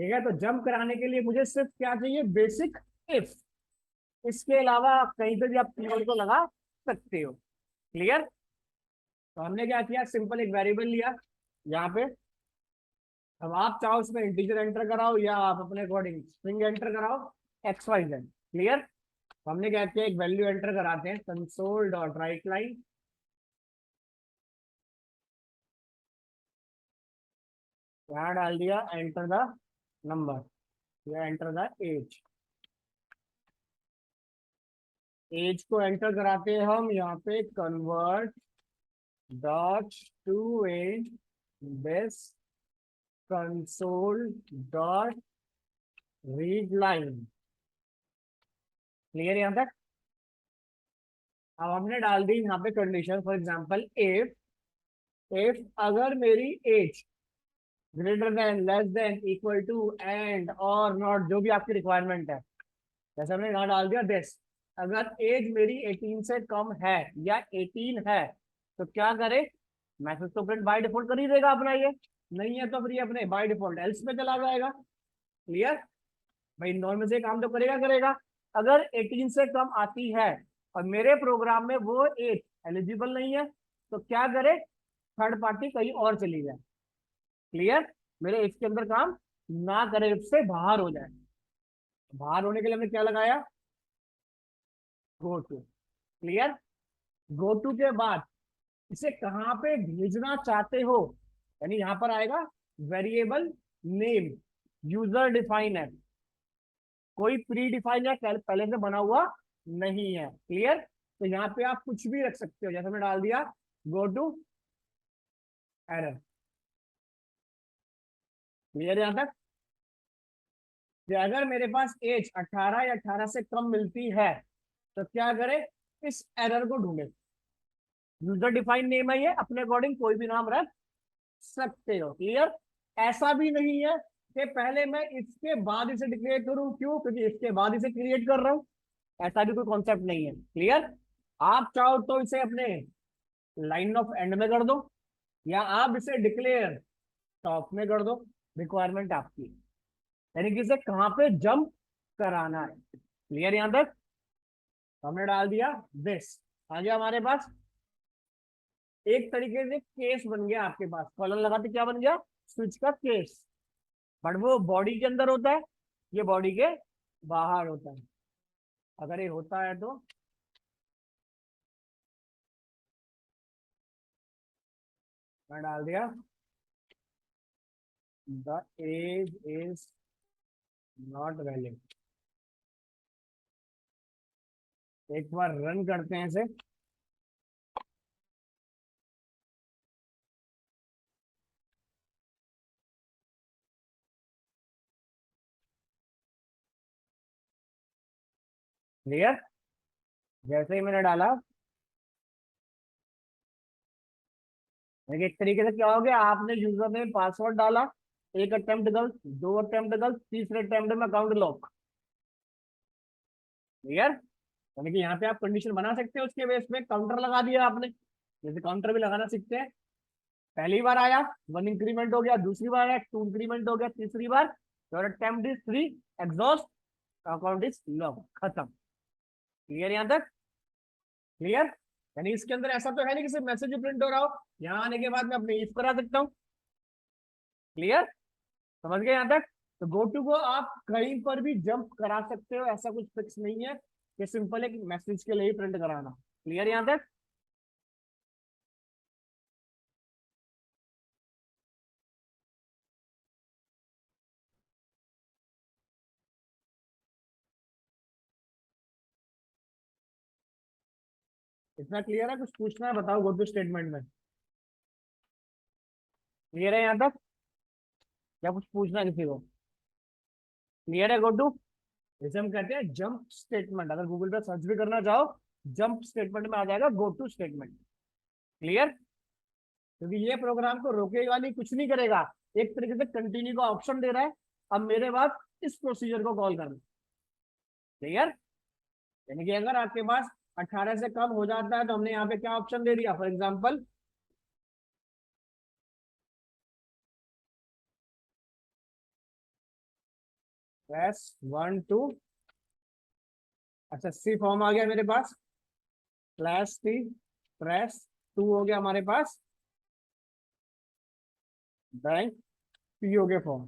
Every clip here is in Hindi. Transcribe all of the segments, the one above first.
ठीक है, तो जंप कराने के लिए मुझे सिर्फ क्या चाहिए, बेसिक इफ। इसके अलावा कहीं पे भी आप कीवर्ड को लगा सकते हो। क्लियर। तो हमने क्या किया, सिंपल एक वेरिएबल लिया यहाँ पे। अब आप चाहो उसमें इंटीजर एंटर कराओ या आप अपने अकॉर्डिंग स्ट्रिंग एंटर कराओ, एक्स वाई जेड। क्लियर। हमने क्या किया, एक वैल्यू एंटर कराते हैं, कंसोल डॉट राइट लाइन, यहाँ डाल दिया एंटर द नंबर या एंटर द एज। एज को एंटर कराते हैं हम यहाँ पे, convert dot to a base console dot read line. Clear यहाँ तक। अब हमने डाल दी यहाँ पे कंडीशन, फॉर एग्जांपल इफ, अगर मेरी age greater than, less than, equal to, and, और नॉट, जो भी आपकी रिक्वायरमेंट है, जैसे हमने यहाँ डाल दिया दिस, अगर एज मेरी 18 से कम है या 18 है तो क्या करे, मैसेज तो प्रिंट बाय डिफॉल्ट कर ही देगा अपना ये। नहीं है तो फिर ये अपने बाय डिफॉल्ट एल्स पे चला जाएगा। क्लियर। भाई नॉर्मल से काम तो करेगा करेगा। अगर 18 से कम आती है और मेरे प्रोग्राम में वो एज एलिजिबल नहीं है तो क्या करे, थर्ड पार्टी कहीं और चली जाए। क्लियर। मेरे एज के अंदर काम ना करे, उससे बाहर हो जाए। बाहर होने के लिए हमने क्या लगाया, go to. Clear. Go to के बाद इसे कहां पे भेजना चाहते हो, यानी यहां पर आएगा वेरिएबल नेम, यूजर डिफाइन है, कोई प्री डिफाइन या पहले से बना हुआ नहीं है। क्लियर। तो यहाँ पे आप कुछ भी रख सकते हो, जैसे मैं डाल दिया गो टू एरर। क्लियर यहाँ तक। कि अगर मेरे पास एज 18 या 18 से कम मिलती है तो क्या करे, इस एरर को ढूंढे। यूजर डिफाइन नेम है ये, अपने अकॉर्डिंग कोई भी नाम रख सकते हो। क्लियर। ऐसा भी नहीं है कि पहले मैं इसके बाद इसे डिक्लेयर करूं, क्यों, क्योंकि इसके बाद इसे क्रिएट कर रहा हूं। ऐसा भी कोई कॉन्सेप्ट नहीं है। क्लियर। आप चाहो तो इसे अपने लाइन ऑफ एंड में कर दो या आप इसे डिक्लेयर टॉप में कर दो, रिक्वायरमेंट आपकी है। यानी कि इसे कहां पे जंप कराना है। क्लियर यहां तक। हमने डाल दिया दिस, आ गया हमारे पास एक तरीके से केस बन गया आपके पास, कॉलन लगाते क्या बन गया, स्विच का केस। बट वो बॉडी के अंदर होता है, ये बॉडी के बाहर होता है। अगर ये होता है तो मैं डाल दिया the age is not valid. एक बार रन करते हैं इसे। क्लियर। जैसे ही मैंने डाला, देखिए एक तरीके से क्या हो गया, आपने यूजर ने पासवर्ड डाला, एक अटेम्प्ट गलत, दो अटेम्प्ट गलत, तीसरे अटेम्प्ट में अकाउंट लॉक। क्लियर। यानी कि यहाँ पे आप कंडीशन बना सकते हो, उसके बेस पे काउंटर लगा दिया आपने, जैसे काउंटर भी लगाना सीखते हैं। पहली बार आया, वन इंक्रीमेंट हो गया, दूसरी बार आया, टू इंक्रीमेंट हो गया, तीसरी बार your attempt is 3, exhaust, account is lock, खत्म। क्लियर यहाँ तक। क्लियर। यानी इसके अंदर ऐसा तो है नहीं कि सिर्फ मैसेज प्रिंट हो रहा हो, यहाँ आने के बाद मैं अपने इफ करा सकता हूँ। क्लियर। समझ गए यहाँ तक। तो गो टू को आप कहीं पर भी जंप करा सकते हो, ऐसा कुछ फिक्स नहीं है कि सिंपल एक मैसेज के लिए ही प्रिंट कराना। क्लियर यहाँ तक। इतना क्लियर है, कुछ पूछना है बताओ गो टू स्टेटमेंट में। क्लियर है यहाँ तक, या कुछ पूछना है किसी को। क्लियर है गो टू। जैसे हम कहते हैं जंप स्टेटमेंट, अगर गूगल पे सर्च भी करना चाहो जंप स्टेटमेंट में आ जाएगा गो टू स्टेटमेंट। क्लियर। क्योंकि ये प्रोग्राम को रोकेगा नहीं, कुछ नहीं करेगा, एक तरीके से कंटिन्यू का ऑप्शन दे रहा है। अब मेरे पास इस प्रोसीजर को कॉल करना। क्लियर। यानी कि अगर आपके पास 18 से कम हो जाता है तो हमने यहाँ पे क्या ऑप्शन दे दिया, फॉर एग्जाम्पल प्रेस 1 2, अच्छा सी फॉर्म आ गया मेरे पास, स्लैश सी प्रेस 2 हो गया हमारे पास, बैंक पी हो गया फॉर्म।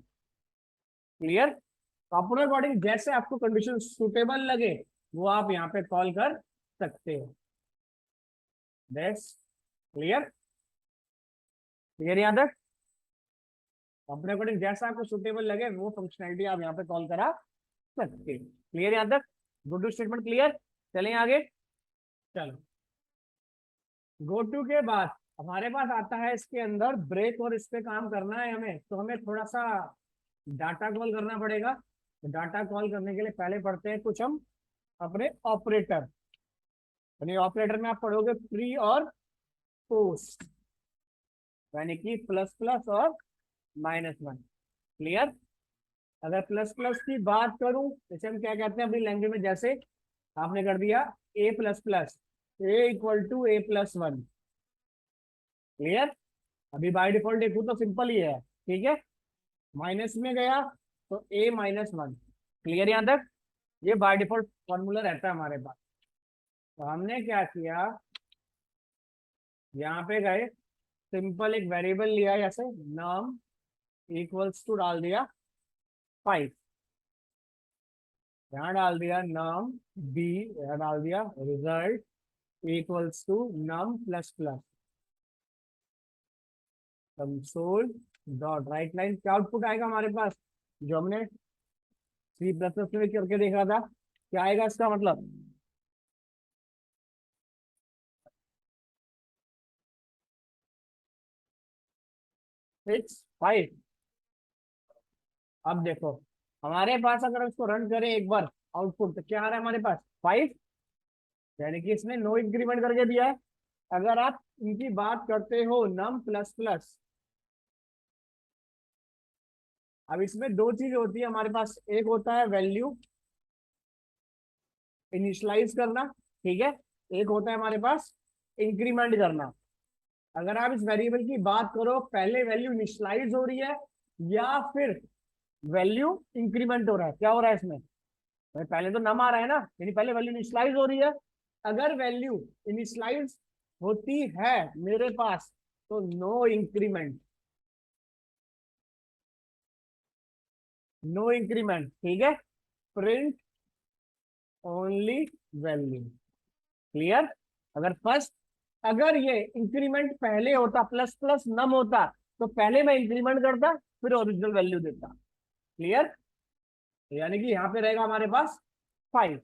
क्लियर? तो अपने अकॉर्डिंग जैसे आपको कंडीशन सुटेबल लगे वो आप यहाँ पे कॉल कर सकते हो। That's clear? क्लियर यहाँ तक? अपने अकॉर्डिंग जैसा आपको सुटेबल लगे वो फंक्शनैलिटी आप यहाँ पे कॉल करा सकते हो। क्लियर यहाँ तक? Go to statement clear? चलें आगे। चलो, गो टू के बाद हमारे पास आता है इसके अंदर ब्रेक, और इस पे काम करना है हमें, तो हमें थोड़ा सा डाटा कॉल करना पड़ेगा। तो डाटा कॉल करने के लिए पहले पढ़ते हैं कुछ हम अपने ऑपरेटर। यानी ऑपरेटर में आप पढ़ोगे प्री और पोस्ट, यानी कि प्लस प्लस और -1। क्लियर? अगर प्लस प्लस की बात करूं, जैसे हम क्या कहते हैं अपनी लैंग्वेज में, जैसे आपने कर दिया a plus plus, a equal to a plus 1। Clear? अभी बाय डिफॉल्ट देखूं तो सिंपल ही है, ठीक है। माइनस में गया तो ए -1। क्लियर यहाँ तक? ये बाय डिफॉल्ट फॉर्मूला रहता है हमारे पास। तो हमने क्या किया, यहाँ पे गए, सिंपल एक वेरिएबल लिया, जैसे नम इक्वल्स टू डाल दिया 5, यहाँ डाल दिया नम बी, यहाँ डाल दिया result equals to num plus plus console dot write line. क्या आउटपुट आएगा हमारे पास, जो हमने सी प्लस प्लस में करके देखा था, क्या आएगा इसका मतलब? 6 5। अब देखो हमारे पास अगर इसको रन करें एक बार, आउटपुट तो क्या आ रहा है हमारे पास 5, यानी कि इसने नो इंक्रीमेंट करके दिया है। अगर आप इनकी बात करते हो नम प्लस प्लस, अब इसमें दो चीज होती है हमारे पास, एक होता है वैल्यू इनिशियलाइज करना, ठीक है, एक होता है हमारे पास इंक्रीमेंट करना। अगर आप इस वेरिएबल की बात करो, पहले वैल्यू इनिशियलाइज हो रही है या फिर वैल्यू इंक्रीमेंट हो रहा है, क्या हो रहा है इसमें? भाई पहले तो नम आ रहा है ना, यानी पहले वैल्यू इनिशियलाइज हो रही है। अगर वैल्यू इनिशियलाइज होती है मेरे पास तो नो इंक्रीमेंट, नो इंक्रीमेंट, ठीक है, प्रिंट ओनली वैल्यू। क्लियर? अगर फर्स्ट, अगर ये इंक्रीमेंट पहले होता, प्लस प्लस नम होता, तो पहले मैं इंक्रीमेंट करता फिर ओरिजिनल वैल्यू देता। क्लियर? यानी कि यहाँ पे रहेगा हमारे पास 5।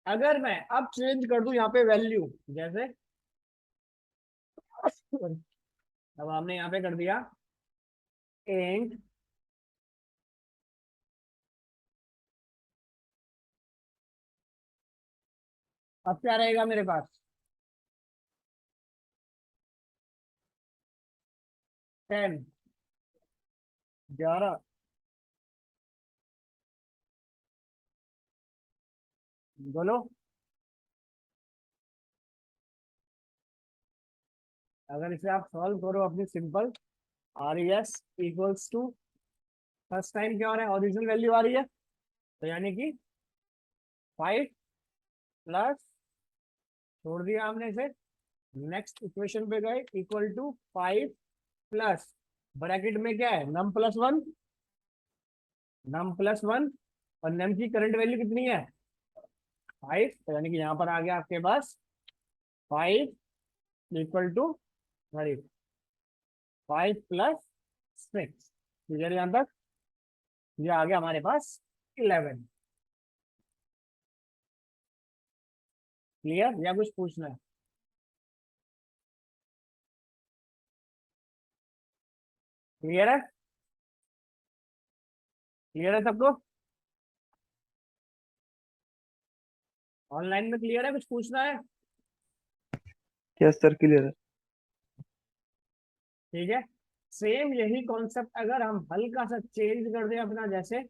अगर मैं अब चेंज कर दूं यहाँ पे वैल्यू, जैसे अब हमने यहाँ पे कर दिया इंट, अब क्या रहेगा मेरे पास 10 11, बोलो। अगर इसे आप सॉल्व करो अपनी simple, R S equals to, first time क्या हो रहा है, ओरिजिनल वैल्यू आ रही है, तो यानी कि 5 प्लस, छोड़ दिया हमने इसे, नेक्स्ट इक्वेशन पे गए, इक्वल टू 5 प्लस, ब्रैकेट में क्या है नम प्लस 1, नम प्लस 1, और नम की करंट वैल्यू कितनी है 5, तो यानी कि यहाँ पर आ गया आपके पास 5 इक्वल टू, सॉरी 5 + 6। क्लियर यहाँ तक? ये आ गया हमारे पास 11। क्लियर या कुछ पूछना है? क्लियर है? क्लियर है सबको? ऑनलाइन में क्लियर है, कुछ पूछना है? यस सर, क्लियर है। ठीक है, सेम यही कॉन्सेप्ट अगर हम हल्का सा चेंज कर दें अपना, जैसे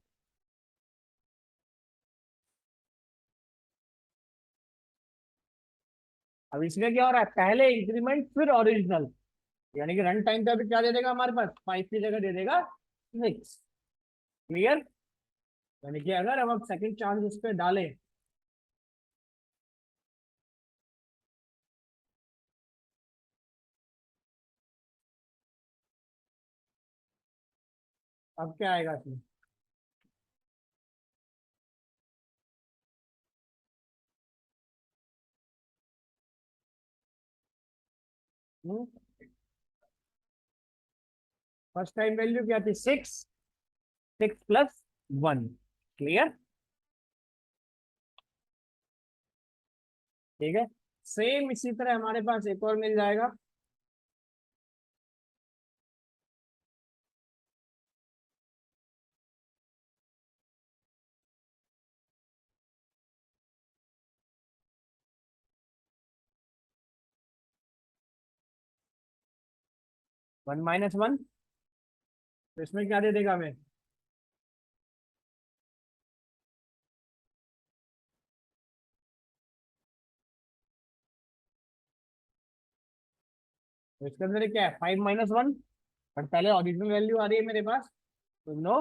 अब इसमें क्या हो रहा है, पहले इंक्रीमेंट फिर ओरिजिनल, यानी कि रन टाइम पे अभी क्या दे देगा हमारे पास 5 की जगह दे देगा 6। क्लियर? यानी कि अगर हम अब सेकंड चांस इस पे डालें, अब क्या आएगा इसमें? फर्स्ट टाइम वैल्यू क्या थी? 6, 6+1। क्लियर? ठीक है। सेम इसी तरह हमारे पास एक और मिल जाएगा। वन माइनस वन, तो इसमें क्या दे देगा हमें? तो इसके अंदर क्या है? 5-1, बट पहले ओरिजिनल वैल्यू आ रही है मेरे पास, तो नो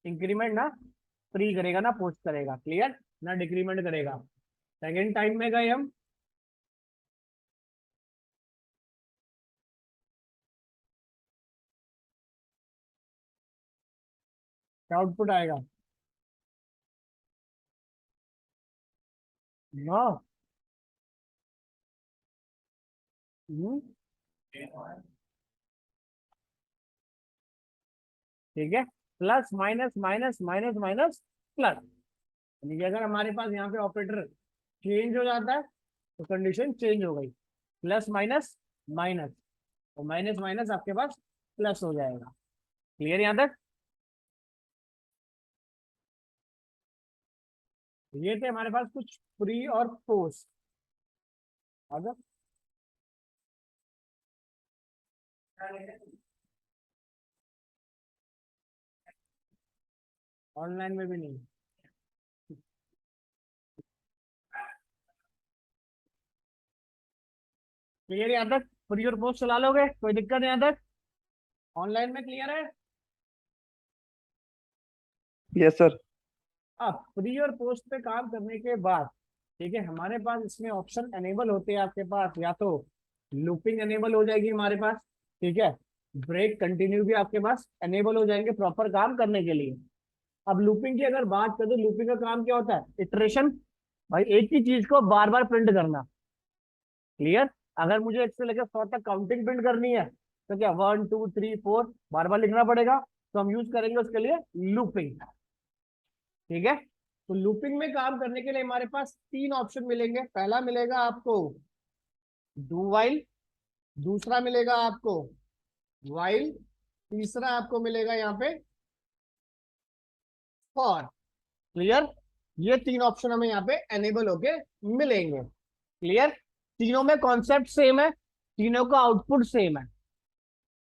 इंक्रीमेंट ना, प्री करेगा ना पोस्ट करेगा। क्लियर? ना डिक्रीमेंट करेगा। सेकेंड टाइम में गए हम, क्या आउटपुट आएगा? नो। ठीक है। Plus minus minus minus minus plus, यानी कि अगर हमारे पास यहाँ पे ऑपरेटर चेंज हो जाता है तो कंडीशन चेंज हो गई। प्लस माइनस माइनस, तो माइनस माइनस आपके पास प्लस हो जाएगा। क्लियर यहाँ तक? ये थे हमारे पास कुछ प्री और पोस्ट। अगर ऑनलाइन में भी नहीं। क्लियर यहाँ तक? प्री और पोस्ट चला लोगे, कोई दिक्कत नहीं यहाँ तक? ऑनलाइन में क्लियर है? Yes sir. अब प्री और पोस्ट पे काम करने के बाद, ठीक है, हमारे पास इसमें ऑप्शन एनेबल होते हैं आपके पास। या तो लूपिंग एनेबल हो जाएगी हमारे पास, ठीक है, ब्रेक कंटिन्यू भी आपके पास एनेबल हो जाएंगे प्रॉपर काम करने के लिए। अब लूपिंग की अगर बात करें तो लूपिंग का काम क्या होता है? इटरेशन। भाई एक ही चीज को बार बार प्रिंट करना। क्लियर? अगर मुझे 1 से लेकर 100 तक काउंटिंग प्रिंट करनी है तो क्या 1 2 3 4 बार बार लिखना पड़ेगा, तो हम यूज करेंगे उसके लिए लूपिंग। ठीक है। तो लूपिंग में काम करने के लिए हमारे पास 3 ऑप्शन मिलेंगे। पहला मिलेगा आपको डू वाइल, दूसरा मिलेगा आपको वाइल, तीसरा आपको मिलेगा यहाँ पे फॉर। क्लियर? ये 3 ऑप्शन हमें यहाँ पे एनेबल होके मिलेंगे। क्लियर? तीनों में कॉन्सेप्ट सेम है, तीनों का आउटपुट सेम है।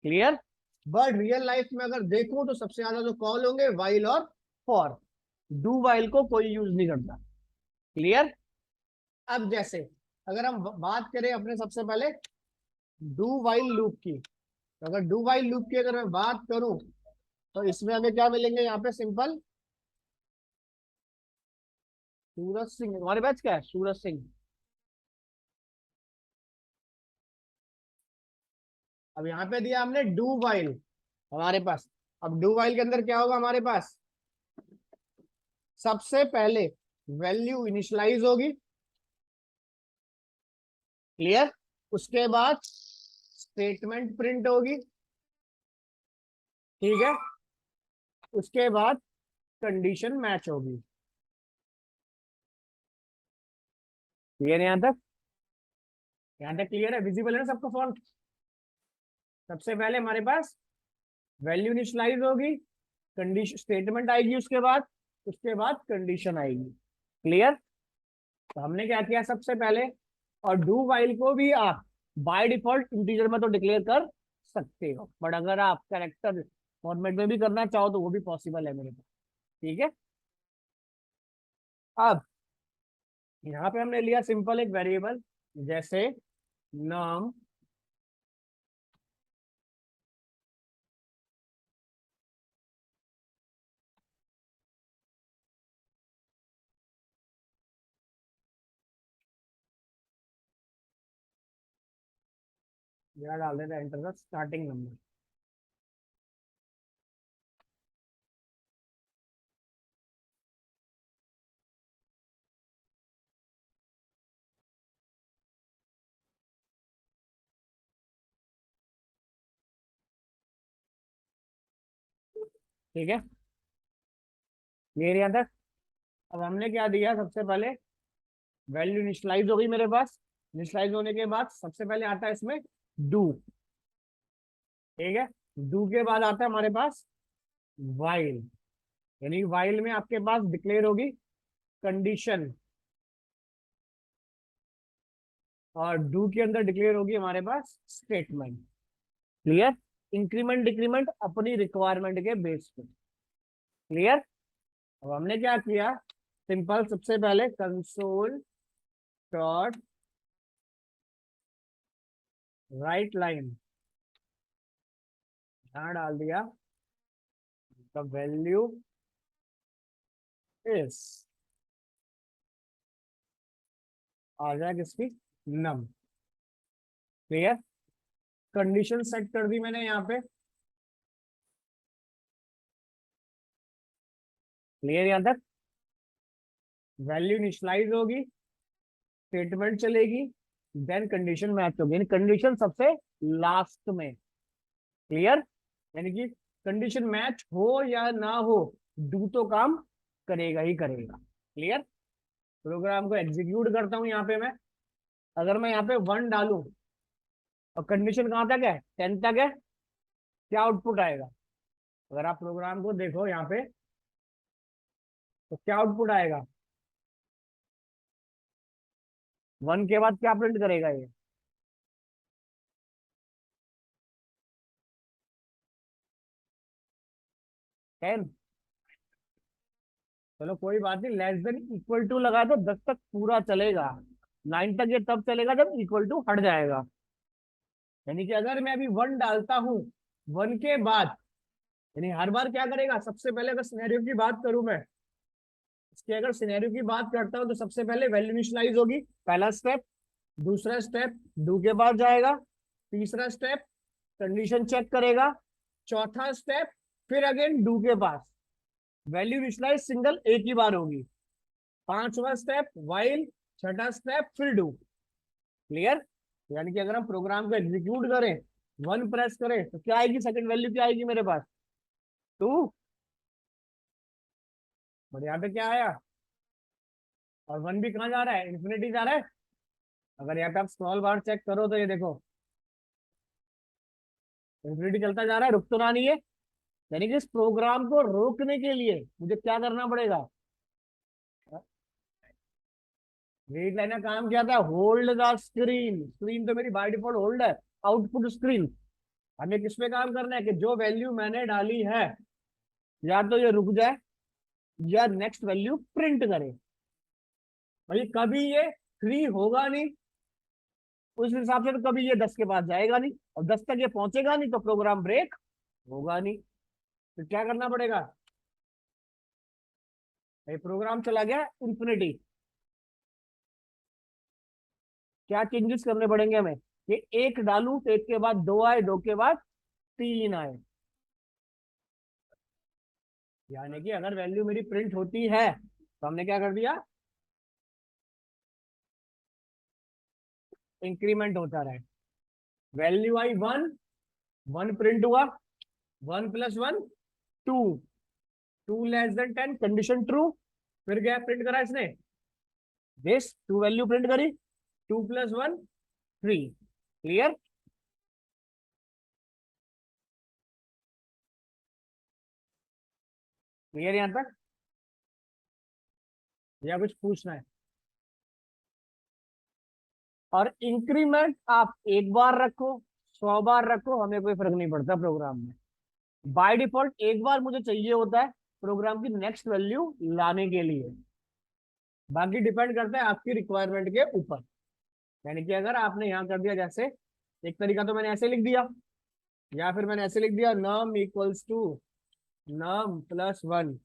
क्लियर? बट रियल लाइफ में अगर देखो तो सबसे ज्यादा जो कॉल होंगे वाइल और फॉर, डू वाइल को कोई यूज नहीं करता। क्लियर? अब जैसे अगर हम बात करें अपने सबसे पहले डू वाइल लूप की, तो अगर डू वाइल लूप की अगर मैं बात करूं तो इसमें हमें क्या मिलेंगे? यहाँ पे सिंपल सूरज सिंह, हमारे बैच क्या है? सूरज सिंह। अब यहाँ पे दिया हमने डू वाइल हमारे पास। अब डू वाइल के अंदर क्या होगा हमारे पास? सबसे पहले वैल्यू इनिशियलाइज होगी। क्लियर? उसके बाद स्टेटमेंट प्रिंट होगी। ठीक है। उसके बाद कंडीशन मैच होगी। क्लियर है यहाँ तक? यहाँ तक क्लियर है? विजिबल है ना सबको फॉन्ट? सबसे पहले हमारे पास वैल्यू इनिशियलाइज होगी, कंडीशन स्टेटमेंट आएगी, उसके बाद कंडीशन आएगी। क्लियर? तो हमने क्या किया सबसे पहले, और डू वाइल को भी आप बाय डिफॉल्ट इंटीजर में तो डिक्लेयर कर सकते हो, बट अगर आप कैरेक्टर फॉर्मेट में भी करना चाहो तो वो भी पॉसिबल है मेरे पास। ठीक है। अब यहाँ पे हमने लिया सिंपल एक वेरिएबल, जैसे नाम, यहाँ डाल देते एंटर द स्टार्टिंग नंबर। ठीक है, क्लियर यहाँ तक। अब हमने क्या दिया, सबसे पहले वैल्यू इनिशियलाइज हो गई मेरे पास। इनिशियलाइज होने के बाद सबसे पहले आता है इसमें डू। ठीक है, डू के बाद आता है हमारे पास वाइल। यानी वाइल में आपके पास डिक्लेयर होगी कंडीशन, और डू के अंदर डिक्लेयर होगी हमारे पास स्टेटमेंट। क्लियर। इंक्रीमेंट डिक्रीमेंट अपनी रिक्वायरमेंट के बेस पे। क्लियर। अब हमने क्या किया, सिंपल, सबसे पहले कंसोल डॉट राइट लाइन यहां डाल दिया, द वैल्यू इज, आ जाए किसकी, नम। क्लियर। कंडीशन सेट कर दी मैंने यहाँ पे। क्लियर यहाँ तक। वैल्यू इनिशियलाइज होगी, स्टेटमेंट चलेगी, देन कंडीशन मैच होगी, यानी कंडीशन सबसे लास्ट में। क्लियर। यानी कि कंडीशन मैच हो या ना हो, डू तो काम करेगा ही करेगा। क्लियर। प्रोग्राम को एग्जीक्यूट करता हूं यहाँ पे मैं। अगर मैं यहाँ पे 1 डालूं और कंडीशन कहां तक है, 10 तक है, क्या आउटपुट आएगा? अगर आप प्रोग्राम को देखो यहाँ पे तो क्या आउटपुट आएगा, 1 के बाद क्या प्रिंट करेगा ये, 10। चलो कोई बात नहीं, लेस देन इक्वल टू लगा तो 10 तक पूरा चलेगा, 9 तक ये तब चलेगा जब इक्वल टू हट जाएगा। यानी कि अगर मैं अभी 1 डालता हूं, 1 के बाद, यानी हर बार क्या करेगा, सबसे पहले अगर सिनेरियो की बात करूं मैं, इसकी अगर सिनेरियो की बात करता हूं तो सबसे पहले वैल्यू इनिशियलाइज होगी, पहला स्टेप। दूसरा स्टेप डू के बाद जाएगा। तीसरा स्टेप कंडीशन चेक करेगा। चौथा स्टेप फिर अगेन डू के पास, वैल्यू इनिशियलाइज सिंगल एक ही बार होगी। पांचवा स्टेप वाइल। छठा स्टेप फिर डू। क्लियर। यानी कि अगर हम प्रोग्राम को एग्जीक्यूट करें, 1 प्रेस करें तो क्या आएगी, सेकंड वैल्यू क्या आएगी मेरे पास, 2। और यहाँ पे क्या आया, और 1 भी कहाँ जा रहा है, इन्फिनिटी जा रहा है। अगर यहाँ पे आप स्मॉल बार चेक करो तो ये देखो इन्फिनिटी चलता जा रहा है, रुक तो रहा नहीं है। यानी कि इस प्रोग्राम को रोकने के लिए मुझे क्या करना पड़ेगा, रीड लाइन का काम क्या था, होल्ड द स्क्रीन। स्क्रीन तो मेरी बाय डिफॉल्ट होल्ड है, आउटपुट स्क्रीन। हमें किस पे काम करना है कि जो वैल्यू मैंने डाली है या तो ये रुक जाए या नेक्स्ट वैल्यू प्रिंट करे। भाई कभी ये 3 होगा नहीं, उस हिसाब से तो कभी ये 10 के पास जाएगा नहीं, और 10 तक ये पहुंचेगा नहीं तो प्रोग्राम ब्रेक होगा नहीं। तो क्या करना पड़ेगा, भाई प्रोग्राम चला गया इंफिनिटी, क्या चेंजेस करने पड़ेंगे हमें, ये 1 डालू तो 1 के बाद 2 आए, 2 के बाद 3 आए। यानी कि अगर वैल्यू मेरी प्रिंट होती है तो हमने क्या कर दिया, इंक्रीमेंट होता रहे। वैल्यू आई 1, 1 प्रिंट हुआ, 1 + 1 2, 2 लेस देन 10 कंडीशन ट्रू। फिर क्या प्रिंट करा इसने, दिस 2 वैल्यू प्रिंट करी, 2 + 1 3। क्लियर। क्लियर यहां तक, या कुछ पूछना है? और इंक्रीमेंट आप एक बार रखो, 100 बार रखो, हमें कोई फर्क नहीं पड़ता प्रोग्राम में। बाय डिफॉल्ट एक बार मुझे चाहिए होता है प्रोग्राम की नेक्स्ट वैल्यू लाने के लिए, बाकी डिपेंड करता है आपकी रिक्वायरमेंट के ऊपर। यानी कि अगर आपने यहाँ कर दिया, जैसे एक तरीका तो मैंने ऐसे लिख दिया, या फिर मैंने ऐसे लिख दिया num इक्वल्स टू num +1।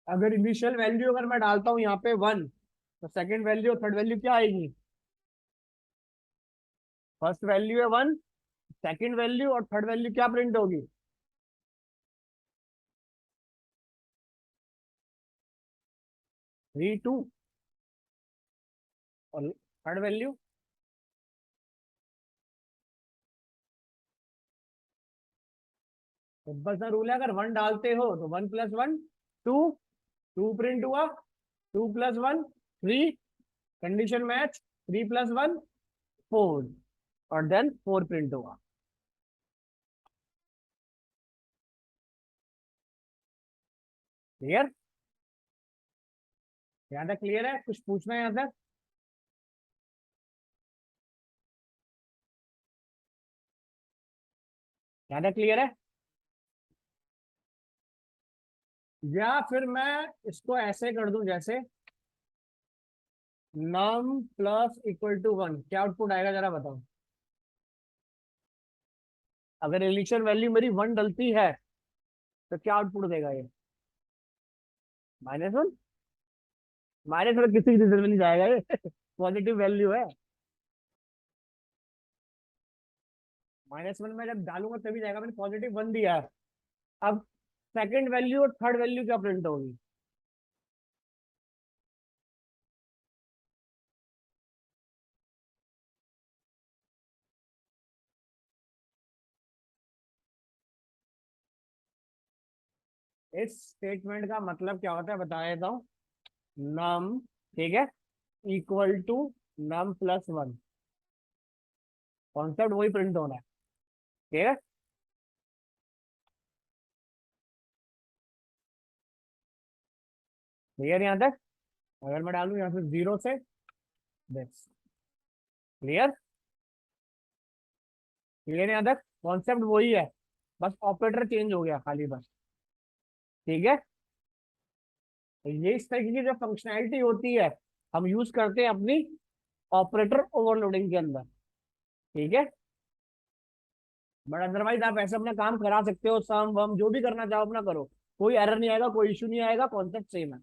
अगर इनिशियल वैल्यू अगर मैं डालता हूँ यहाँ पे 1, तो सेकंड वैल्यू और थर्ड वैल्यू क्या आएगी, फर्स्ट वैल्यू है 1, सेकंड वैल्यू और थर्ड वैल्यू क्या प्रिंट होगी? 3 2, और थर्ड वैल्यू सिंपल सा रूल है, अगर 1 डालते हो तो 1 + 1 2, 2 प्रिंट हुआ, 2 + 1 3, कंडीशन मैच, 3 + 1 4, और देन 4 प्रिंट हुआ। क्लियर? यहाँ तक क्लियर है? कुछ पूछना है यहाँ तक? यहाँ तक क्लियर है? या फिर मैं इसको ऐसे कर दूं, जैसे num +=1, क्या आउटपुट आएगा जरा बताओ? अगर इनिशियल वैल्यू मेरी 1 डलती है तो क्या आउटपुट देगा ये? -1। -1 किसी रिजल्ट में नहीं जाएगा ये। पॉजिटिव वैल्यू है। -1 में जब डालूंगा तभी जाएगा, मैंने पॉजिटिव 1 दिया है। अब सेकंड वैल्यू और थर्ड वैल्यू क्या प्रिंट होगी? इस स्टेटमेंट का मतलब क्या होता है बता देता हूँ। नम, ठीक है, = num +1, कॉन्सेप्ट वही प्रिंट होना है। ठीक है? क्लियर यहाँ तक? अगर मैं डालू यहाँ से 0 से दिस, क्लियर? क्लियर यहाँ तक? कॉन्सेप्ट वही है, बस ऑपरेटर चेंज हो गया खाली, बस। ठीक है? तो ये इस तरीके की जो फंक्शनैलिटी होती है हम यूज करते हैं अपनी ऑपरेटर ओवरलोडिंग के अंदर। ठीक है? बट अदरवाइज आप ऐसे अपना काम करा सकते हो, सम वम जो भी करना चाहो अपना करो, कोई एरर नहीं आएगा, कोई इशू नहीं आएगा, कॉन्सेप्ट सेम है।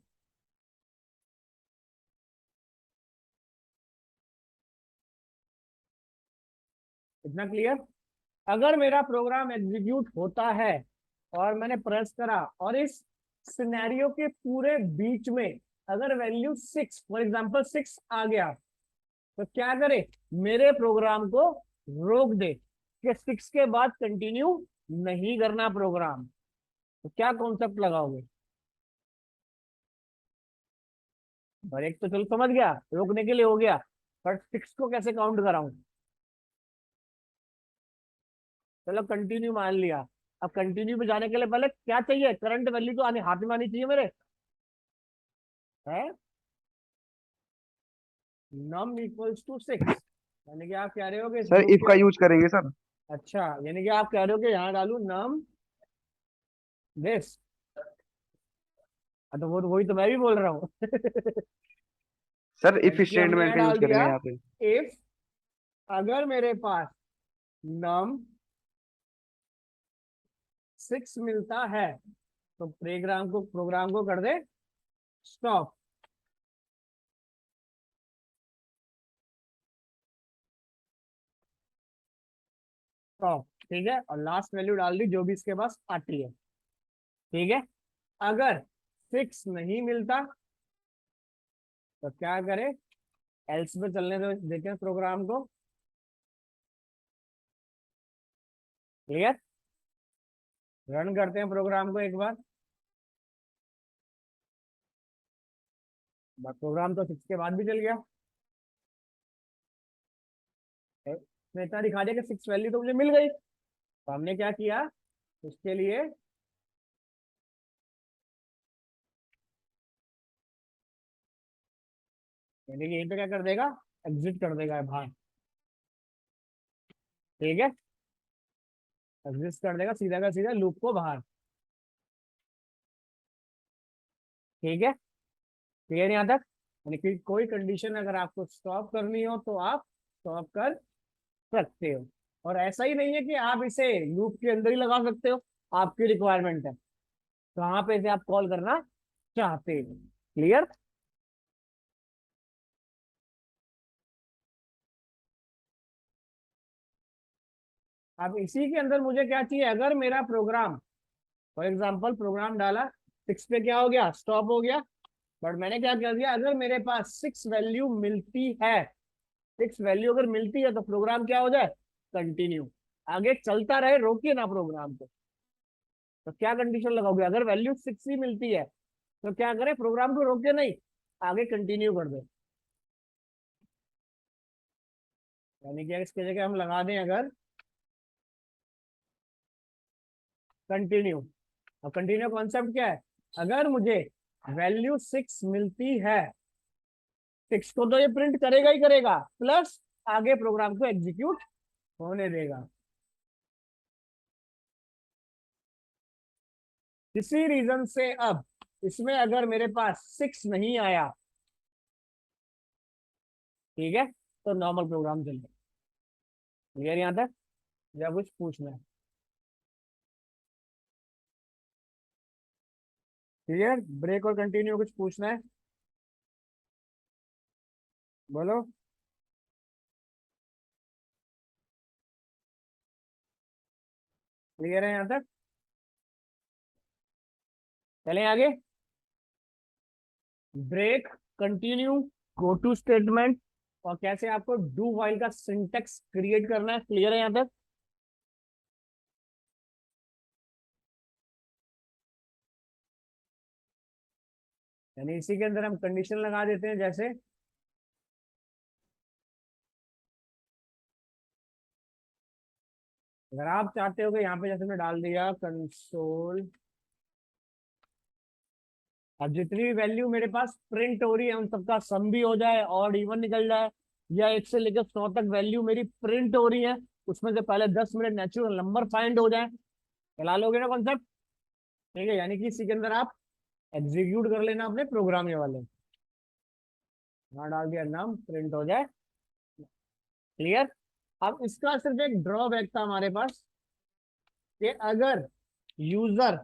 इतना क्लियर? अगर मेरा प्रोग्राम एग्जीक्यूट होता है और मैंने प्रेस करा और इस सिनेरियो के पूरे बीच में अगर वैल्यू 6, फॉर एग्जांपल 6 आ गया, तो क्या करे? मेरे प्रोग्राम को रोक दे कि 6 के बाद कंटिन्यू नहीं करना प्रोग्राम। तो क्या कॉन्सेप्ट लगाओगे? और एक तो चलो समझ गया, रोकने के लिए हो गया, बट 6 को कैसे काउंट कराऊं? चलो कंटिन्यू मान लिया। अब कंटिन्यू पे जाने के लिए पहले क्या चाहिए? करंट वैल्यू तो आने हाथ में आनी चाहिए मेरे, है? num = 6, यानी कि आप कह रहे हो कि इस सर लूप इफ के, का यूज करेंगे सर। अच्छा, यानी कि आप कह रहे हो कि यहाँ डालू num this। तो वो वही तो मैं भी बोल रहा हूँ। सर इफ यानी कि हमने स्टेटमेंट यहाँ का यूज डाल करेंगे दिया, यहाँ पे। इफ अगर मेरे पास num 6 मिलता है तो प्रोग्राम को कर दे स्टॉप। स्टॉप, ठीक है, और लास्ट वैल्यू डाल दी जो भी इसके पास आती है। ठीक है? अगर 6 नहीं मिलता तो क्या करे? एल्स पे चलने दो, देखें प्रोग्राम को। क्लियर? रन करते हैं प्रोग्राम को एक बार। बट प्रोग्राम तो 6 के बाद भी चल गया। मैं इतना दिखा दिया कि 6 वैल्यू तो मुझे मिल गई, तो हमने क्या किया उसके लिए? यानी कि यहीं पे क्या कर देगा? एग्जिट कर देगा बाहर। ठीक है? एग्जिट कर देगा सीधा का सीधा लूप को बाहर। ठीक है? क्लियर यहाँ तक? यानी कि कोई कंडीशन अगर आपको स्टॉप करनी हो तो आप स्टॉप कर सकते हो। और ऐसा ही नहीं है कि आप इसे लूप के अंदर ही लगा सकते हो, आपकी रिक्वायरमेंट है कहाँ पे इसे आप कॉल करना चाहते हो। क्लियर? अब इसी के अंदर मुझे क्या चाहिए, अगर मेरा प्रोग्राम फॉर एग्जाम्पल प्रोग्राम डाला 6 पे, क्या हो गया, स्टॉप हो गया। बट मैंने क्या कर दिया, अगर मेरे पास 6 वैल्यू मिलती है, 6 वैल्यू अगर मिलती है तो प्रोग्राम क्या हो जाए, कंटिन्यू, आगे चलता रहे, रोकिए ना प्रोग्राम को। तो क्या कंडीशन लगाओगे, अगर वैल्यू 6 ही मिलती है तो क्या करें, प्रोग्राम को रोके नहीं, आगे कंटिन्यू कर दे। यानी कि इसके जगह हम लगा दें अगर कंटिन्यू। और कंटिन्यू कॉन्सेप्ट क्या है, अगर मुझे वैल्यू 6 मिलती है, 6 को तो ये प्रिंट करेगा ही करेगा, प्लस आगे प्रोग्राम को एग्जीक्यूट होने देगा। किसी रीजन से अब इसमें अगर मेरे पास 6 नहीं आया, ठीक है, तो नॉर्मल प्रोग्राम चलेगा। क्लियर यहां तक, या कुछ पूछना है? क्लियर, ब्रेक और कंटिन्यू कुछ पूछना है, बोलो। क्लियर है यहां तक, चलें आगे। Break, continue, go to statement, और कैसे आपको डू व्हाइल का सिंटेक्स क्रिएट करना है। क्लियर है यहां तक? यानी इसी के अंदर हम कंडीशन लगा देते हैं, जैसे अगर आप चाहते हो कि यहाँ पे जैसे मैं डाल दिया कंसोल, अब जितनी भी वैल्यू मेरे पास प्रिंट हो रही है उन सबका सम भी हो जाए और इवन निकल जाए, या 1 से लेकर 100 तक वैल्यू मेरी प्रिंट हो रही है, उसमें से पहले 10 मिनट नेचुरल नंबर फाइंड हो जाए, चला लोगे ना कॉन्सेप्ट? ठीक है, यानी कि इसी के अंदर आप एग्जीक्यूट कर लेना अपने प्रोग्राम ये वाले, वहां डाल दिया नाम, प्रिंट हो जाए। क्लियर। अब इसका सिर्फ एक ड्रॉबैक था हमारे पास, कि अगर यूजर,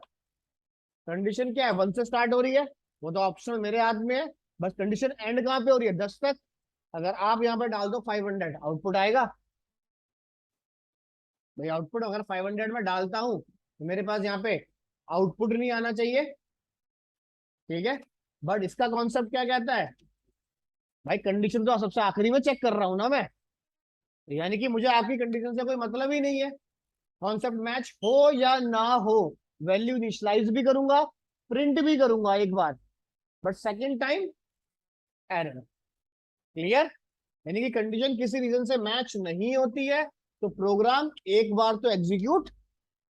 कंडीशन क्या है, 1 से स्टार्ट हो रही है, वो तो ऑप्शनल मेरे हाथ में है, बस कंडीशन एंड कहाँ पे हो रही है, 10 तक। अगर आप यहाँ पर डाल दो 500, आउटपुट आएगा भाई? आउटपुट अगर 500 में डालता हूं तो मेरे पास यहाँ पे आउटपुट नहीं आना चाहिए, ठीक है। बट इसका कॉन्सेप्ट क्या कहता है, भाई कंडीशन तो सबसे आखिरी में चेक कर रहा हूं ना मैं, यानी कि मुझे आपकी कंडीशन से कोई मतलब ही नहीं है, कॉन्सेप्ट मैच हो या ना हो, वैल्यू इनिशियलाइज भी करूंगा, प्रिंट भी करूंगा एक बार, but second time error. Clear. यानी कि कंडीशन किसी रीजन से मैच नहीं होती है तो प्रोग्राम एक बार तो एग्जीक्यूट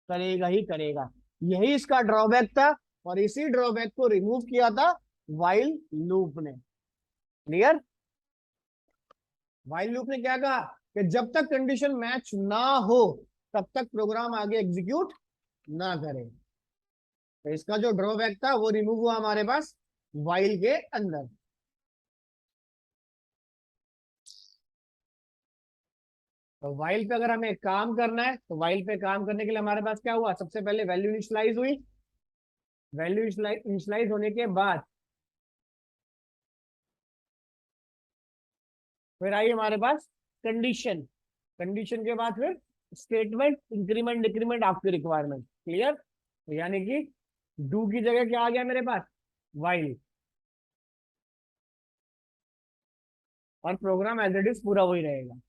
करेगा ही करेगा। यही इसका ड्रॉबैक था, और इसी ड्रॉबैक को रिमूव किया था व्हाइल लूप ने। क्लियर। व्हाइल लूप ने क्या कहा कि जब तक कंडीशन मैच ना हो तब तक प्रोग्राम आगे एग्जीक्यूट ना करे। तो इसका जो ड्रॉबैक था वो रिमूव हुआ हमारे पास व्हाइल के अंदर। तो व्हाइल पे अगर हमें काम करना है तो व्हाइल पे काम करने के लिए हमारे पास क्या हुआ, सबसे पहले वैल्यू इनिशियलाइज हुई, वैल्यू इनिशियलाइज होने के बाद फिर आई हमारे पास कंडीशन, कंडीशन के बाद फिर स्टेटमेंट, इंक्रीमेंट डिक्रीमेंट आपकी रिक्वायरमेंट। क्लियर। यानी कि डू की जगह क्या आ गया मेरे पास, व्हाइल, और प्रोग्राम एज इट इज पूरा वही रहेगा,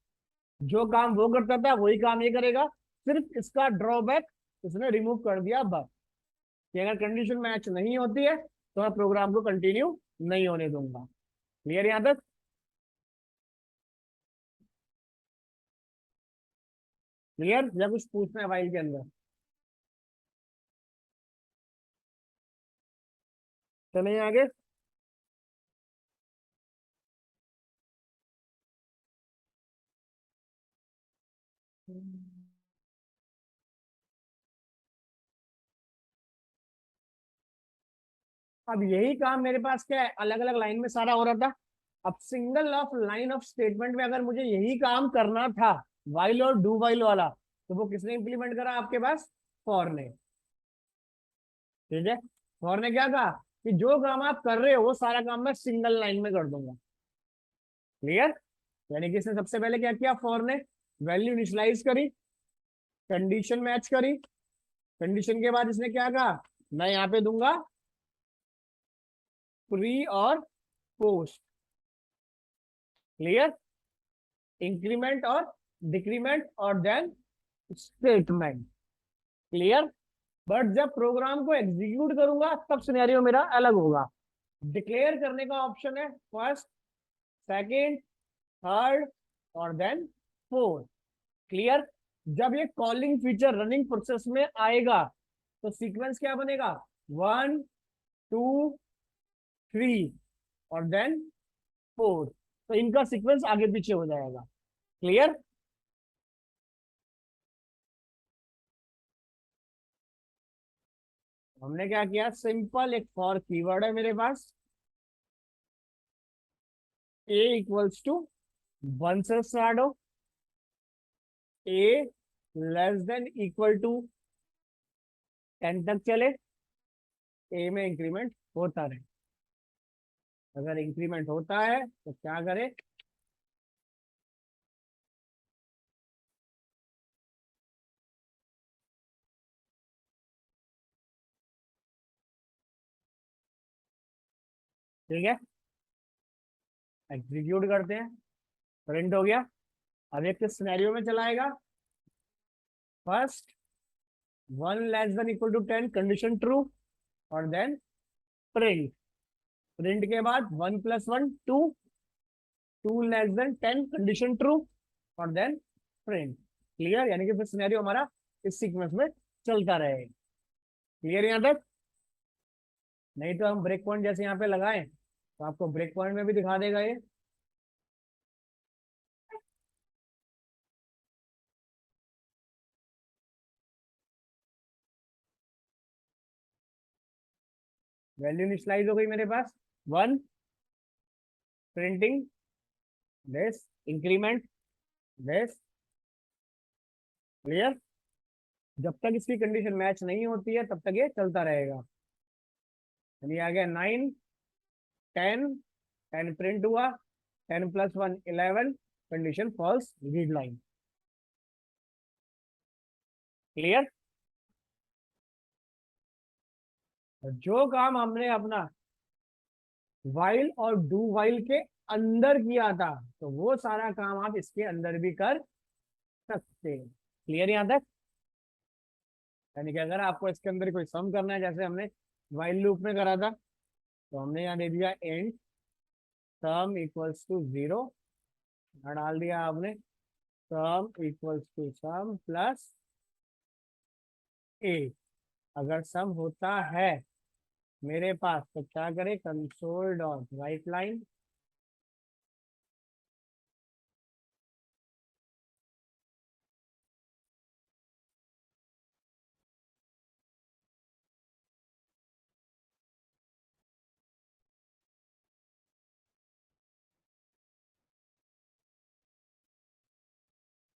जो काम वो करता था वही काम ये करेगा, सिर्फ इसका ड्रॉबैक इसने रिमूव कर दिया बस, कि अगर कंडीशन मैच नहीं होती है तो मैं प्रोग्राम को कंटिन्यू नहीं होने दूंगा। क्लियर यहां तक? क्लियर, या कुछ पूछना है फाइल के अंदर? चलिए आगे। अब यही काम मेरे पास क्या है, अलग अलग लाइन में सारा हो रहा था। अब single of line of statement में अगर मुझे यही काम करना था, वाइल और डू वाइल वाला, तो वो किसने इंप्लीमेंट करा आपके पास, फॉर ने। ठीक है, फॉर ने क्या कहा कि जो काम आप कर रहे हो वो सारा काम मैं सिंगल लाइन में कर दूंगा। क्लियर। यानी कि इसने सबसे पहले क्या किया, फॉर ने वैल्यू इनिशियलाइज करी, कंडीशन मैच करी, कंडीशन के बाद इसने क्या कहा, मैं यहाँ पे दूंगा प्री और पोस्ट, क्लियर, इंक्रीमेंट और डिक्रीमेंट और देन स्टेटमेंट, क्लियर। बट जब प्रोग्राम को एग्जीक्यूट करूंगा तब सिनेरियो मेरा अलग होगा। डिक्लेयर करने का ऑप्शन है फर्स्ट, सेकंड, थर्ड और देन फोर्थ, क्लियर। जब ये कॉलिंग फीचर रनिंग प्रोसेस में आएगा तो सीक्वेंस क्या बनेगा, 1 2 3 और देन 4, तो इनका सीक्वेंस आगे पीछे हो जाएगा, क्लियर। हमने क्या किया, सिंपल एक फॉर कीवर्ड है मेरे पास, a इक्वल्स टू 1 से स्टार्ट हो, a less than equal to 10 तक चले, a में इंक्रीमेंट होता रहे। अगर इंक्रीमेंट होता है तो क्या करें, ठीक है, एग्जीक्यूट करते हैं, प्रिंट हो गया। अब एक सिनेरियो में चलाएगा, first 1 less than equal to 10 condition true और देन प्रिंट, प्रिंट के बाद 1 + 1 2, 2 लेस देन 10 कंडीशन ट्रू और देन प्रिंट, क्लियर। यानी कि फिर सिनेरियो हमारा इस सीक्वेंस में चलता रहेगा, क्लियर यहां तक। नहीं तो हम ब्रेक पॉइंट जैसे यहाँ पे लगाएं तो आपको ब्रेक पॉइंट में भी दिखा देगा ये, वैल्यू इनिशियलाइज हो गई मेरे पास 1, printing this, increment this, clear. जब तक इसकी कंडीशन मैच नहीं होती है तब तक ये चलता रहेगा। यानी आ गया 9 10, 10 प्रिंट हुआ, 10 + 1 11, condition false, read line, clear. जो काम हमने अपना वाइल और डू वाइल के अंदर किया था तो वो सारा काम आप इसके अंदर भी कर सकते हैं, क्लियर यहां तक। यानी कि अगर आपको इसके अंदर कोई सम करना है जैसे हमने वाइल लूप में करा था, तो हमने यहाँ दे दिया एंड सम इक्वल्स टू 0, डाल दिया आपने sum equals to sum plus a. अगर सम होता है मेरे पास तो क्या करें, कंसोल डॉट राइट लाइन,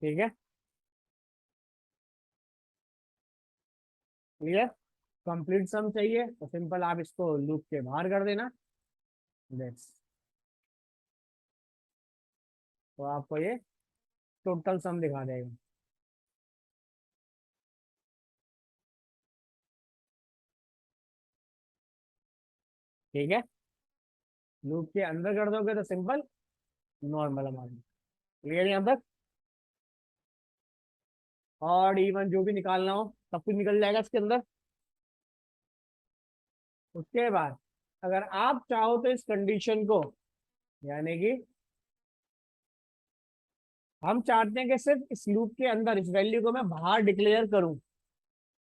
ठीक है, क्लियर। कंप्लीट सम चाहिए तो सिंपल आप इसको लूप के बाहर कर देना, बस, तो आपको ये टोटल सम दिखा देगा, ठीक है। लूप के अंदर कर दोगे तो सिंपल नॉर्मल अमाउंट, क्लियर यहाँ तक। और इवन जो भी निकालना हो सब कुछ निकल जाएगा इसके अंदर। उसके बाद अगर आप चाहो तो इस कंडीशन को, यानी कि हम चाहते हैं कि सिर्फ इस लूप के अंदर इस वैल्यू को मैं बाहर डिक्लेयर करूं,